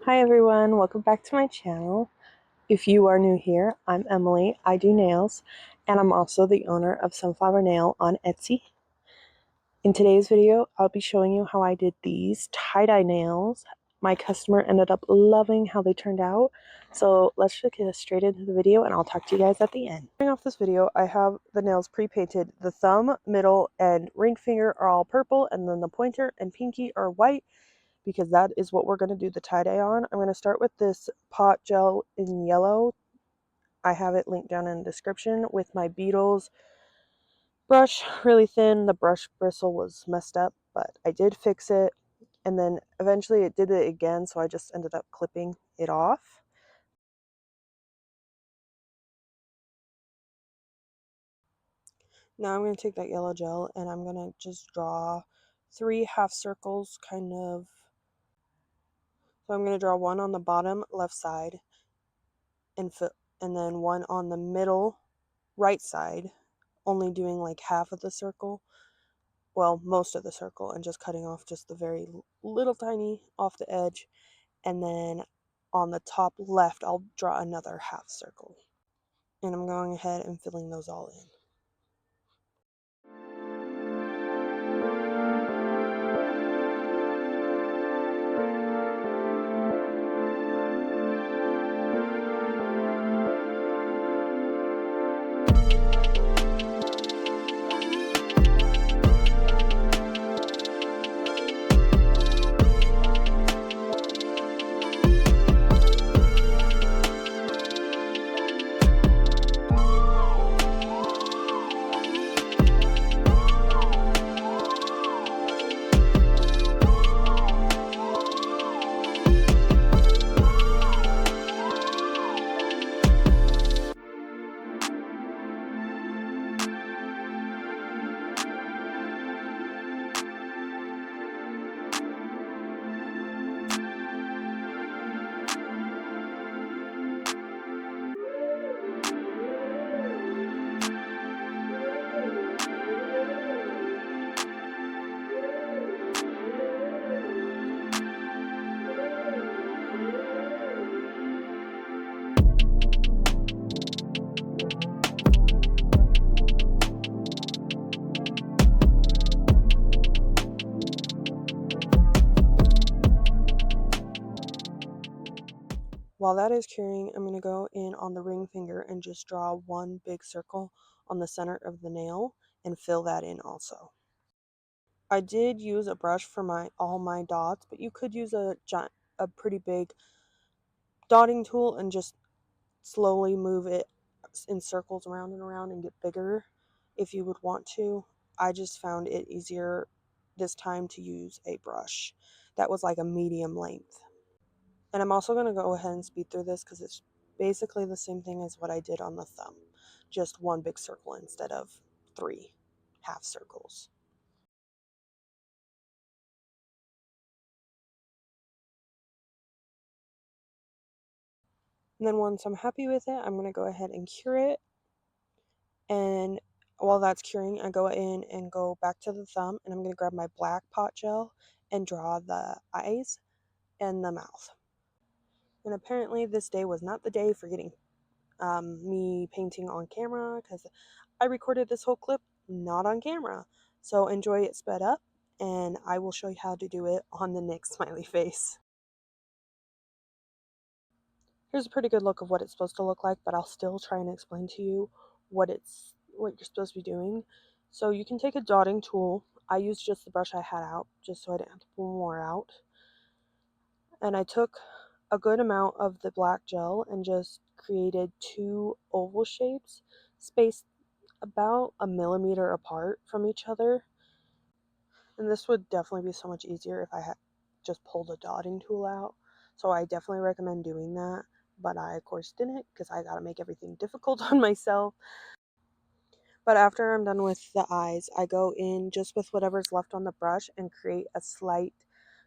Hi everyone, welcome back to my channel. If you are new here, I'm Emily, I do nails, and I'm also the owner of Sunflower Nail on Etsy. In today's video, I'll be showing you how I did these tie-dye nails. My customer ended up loving how they turned out, so let's just get straight into the video and I'll talk to you guys at the end. Starting off this video, I have the nails pre-painted. The thumb, middle, and ring finger are all purple, and then the pointer and pinky are white, because that is what we're going to do the tie-dye on. I'm going to start with this pot gel in yellow. I have it linked down in the description with my Beetles brush, really thin. The brush bristle was messed up, but I did fix it. And then eventually it did it again, so I just ended up clipping it off. Now I'm going to take that yellow gel and I'm going to just draw 3 half circles, kind of. So I'm going to draw one on the bottom left side and then one on the middle right side, only doing like half of the circle, well, most of the circle, and just cutting off just the very little tiny off the edge. And then on the top left, I'll draw another half circle. And I'm going ahead and filling those all in. While that is curing, I'm going to go in on the ring finger and just draw one big circle on the center of the nail and fill that in also. I did use a brush for all my dots, but you could use a pretty big dotting tool and just slowly move it in circles around and around and get bigger if you would want to. I just found it easier this time to use a brush that was like a medium length. And I'm also going to go ahead and speed through this because it's basically the same thing as what I did on the thumb, just one big circle instead of 3 half circles. And then once I'm happy with it, I'm going to go ahead and cure it. And while that's curing, I go in and go back to the thumb, and I'm going to grab my black pot gel and draw the eyes and the mouth. And apparently this day was not the day for getting me painting on camera, because I recorded this whole clip not on camera. So enjoy it sped up, and I will show you how to do it on the next smiley face. Here's a pretty good look of what it's supposed to look like, but I'll still try and explain to you what you're supposed to be doing. So you can take a dotting tool. I used just the brush I had out, just so I didn't have to pull more out. And I took a good amount of the black gel and just created 2 oval shapes, spaced about a millimeter apart from each other. And this would definitely be so much easier if I had just pulled a dotting tool out. So I definitely recommend doing that. But I, of course, didn't, because I gotta make everything difficult on myself. But after I'm done with the eyes, I go in just with whatever's left on the brush and create a slight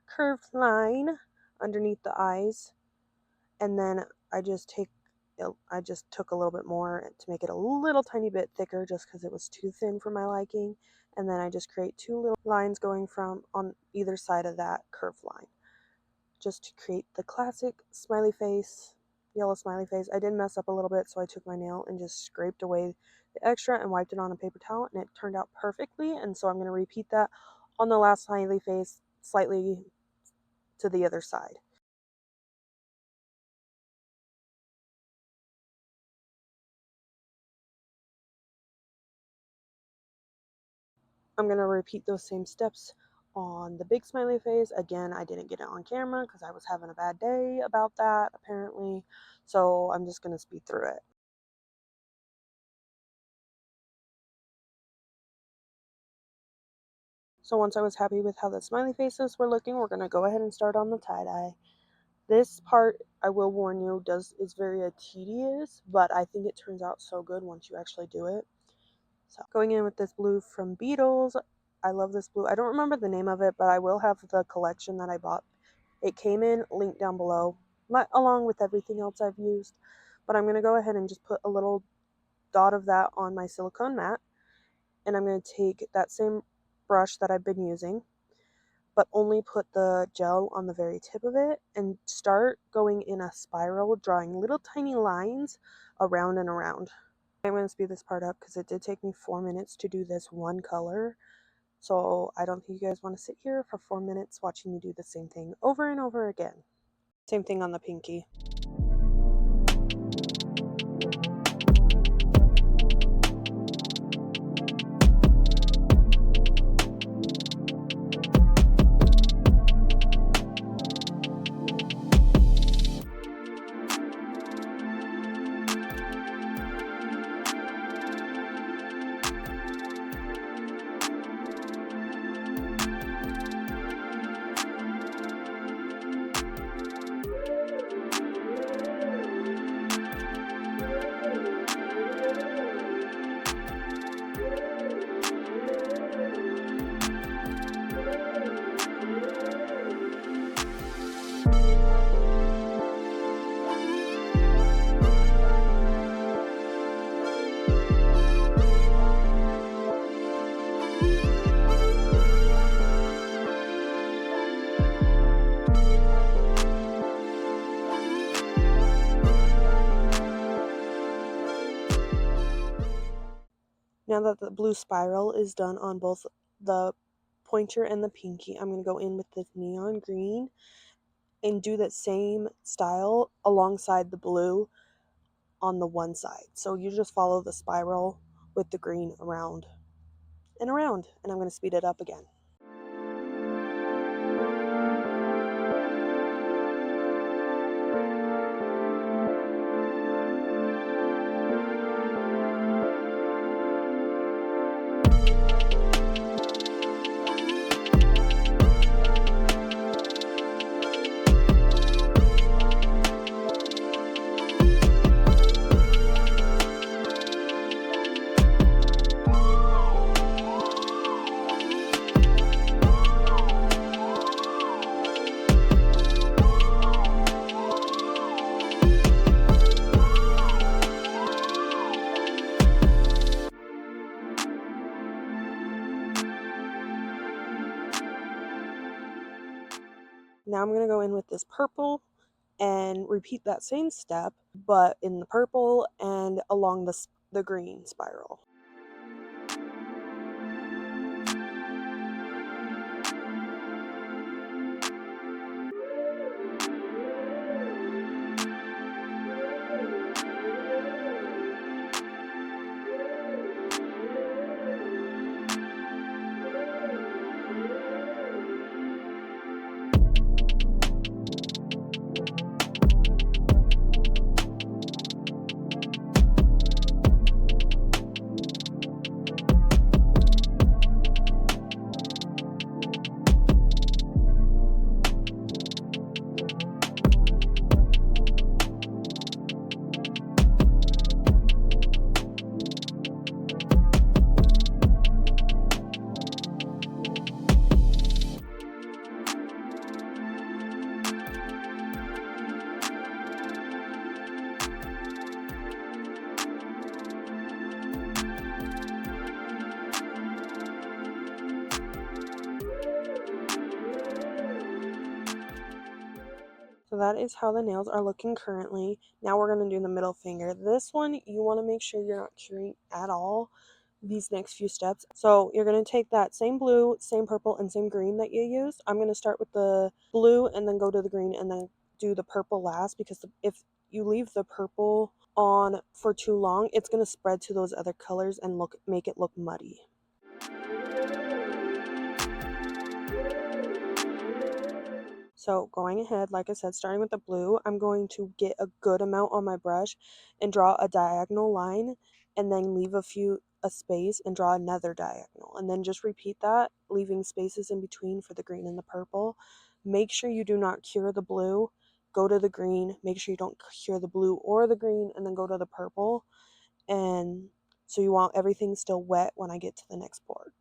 curved line underneath the eyes. And then I just took a little bit more to make it a little tiny bit thicker, just because it was too thin for my liking. And then I just create 2 little lines going from on either side of that curved line. just to create the classic smiley face, yellow smiley face. I did mess up a little bit, so I took my nail and just scraped away the extra and wiped it on a paper towel, and it turned out perfectly. And so I'm going to repeat that on the last smiley face, slightly to the other side. I'm going to repeat those same steps on the big smiley face. Again, I didn't get it on camera because I was having a bad day about that, apparently. So I'm just going to speed through it. So once I was happy with how the smiley faces were looking, we're going to go ahead and start on the tie-dye. This part, I will warn you, is very tedious, but I think it turns out so good once you actually do it. So going in with this blue from Beetles. I love this blue. I don't remember the name of it, but I will have the collection that I bought. It came in, link down below, along with everything else I've used. But I'm going to go ahead and just put a little dot of that on my silicone mat. And I'm going to take that same brush that I've been using, but only put the gel on the very tip of it and start going in a spiral, drawing little tiny lines around and around. I'm going to speed this part up because it did take me 4 minutes to do this one color. So I don't think you guys want to sit here for 4 minutes watching me do the same thing over and over again. Same thing on the pinky. Now that the blue spiral is done on both the pointer and the pinky, I'm going to go in with this neon green and do that same style alongside the blue on the one side. So you just follow the spiral with the green around and around, and I'm going to speed it up again. Now I'm going to go in with this purple and repeat that same step, but in the purple and along the green spiral. that is how the nails are looking currently. Now we're going to do the middle finger. This one, you want to make sure you're not curing at all these next few steps. So you're going to take that same blue, same purple, and same green that you used. I'm going to start with the blue and then go to the green and then do the purple last, because if you leave the purple on for too long, it's going to spread to those other colors and make it look muddy. So going ahead, like I said, starting with the blue, I'm going to get a good amount on my brush and draw a diagonal line, and then leave a space and draw another diagonal, and then just repeat that, leaving spaces in between for the green and the purple. Make sure you do not cure the blue. Go to the green. Make sure you don't cure the blue or the green, and then go to the purple. And so you want everything still wet when I get to the next part.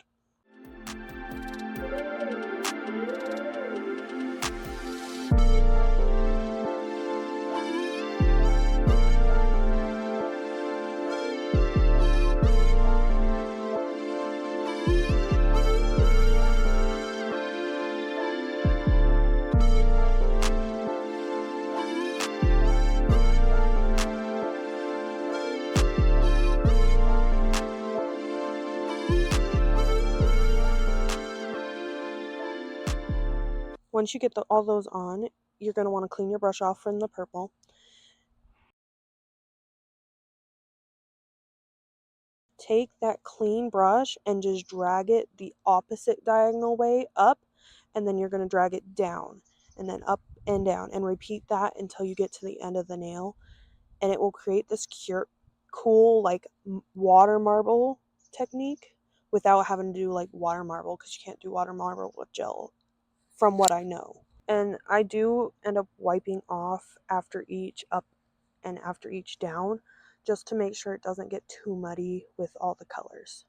Once you get all those on, you're going to want to clean your brush off from the purple. Take that clean brush and just drag it the opposite diagonal way up, and then you're going to drag it down and then up and down, and repeat that until you get to the end of the nail, and it will create this cool like water marble technique without having to do like water marble, because you can't do water marble with gel from what I know. And I do end up wiping off after each up and after each down, just to make sure it doesn't get too muddy with all the colors.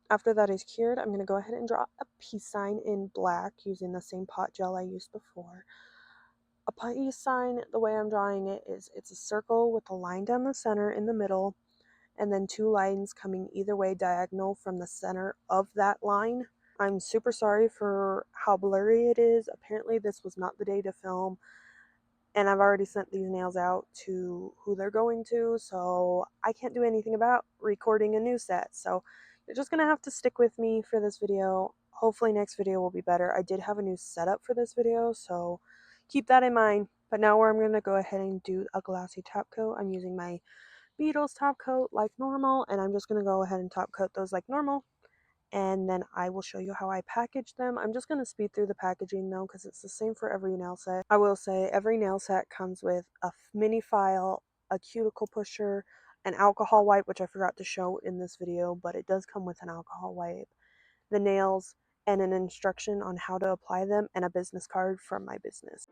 After that is cured, I'm going to go ahead and draw a peace sign in black using the same pot gel I used before. A peace sign, the way I'm drawing it is it's a circle with a line down the center in the middle, and then two lines coming either way diagonal from the center of that line. I'm super sorry for how blurry it is. Apparently this was not the day to film, and I've already sent these nails out to who they're going to, so I can't do anything about recording a new set. So you're just going to have to stick with me for this video. Hopefully next video will be better. I did have a new setup for this video, so keep that in mind. But now I'm going to go ahead and do a glossy top coat. I'm using my Beetles top coat like normal, and I'm just going to go ahead and top coat those like normal, and then I will show you how I package them. I'm just going to speed through the packaging though, because it's the same for every nail set. I will say every nail set comes with a mini file, a cuticle pusher, an alcohol wipe, which I forgot to show in this video, but it does come with an alcohol wipe, the nails, and an instruction on how to apply them, and a business card from my business.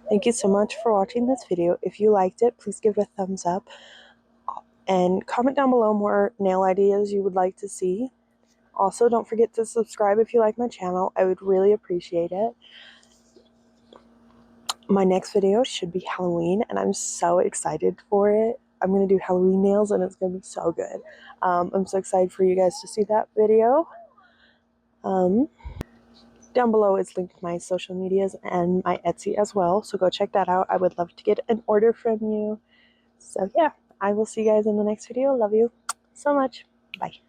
Thank you so much for watching this video. If you liked it, please give it a thumbs up, and comment down below more nail ideas you would like to see. Also, don't forget to subscribe if you like my channel. I would really appreciate it. My next video should be Halloween, and I'm so excited for it. I'm going to do Halloween nails, and it's going to be so good. I'm so excited for you guys to see that video. Down below is linked my social medias and my Etsy as well, so go check that out. I would love to get an order from you. So yeah, I will see you guys in the next video. Love you so much. Bye.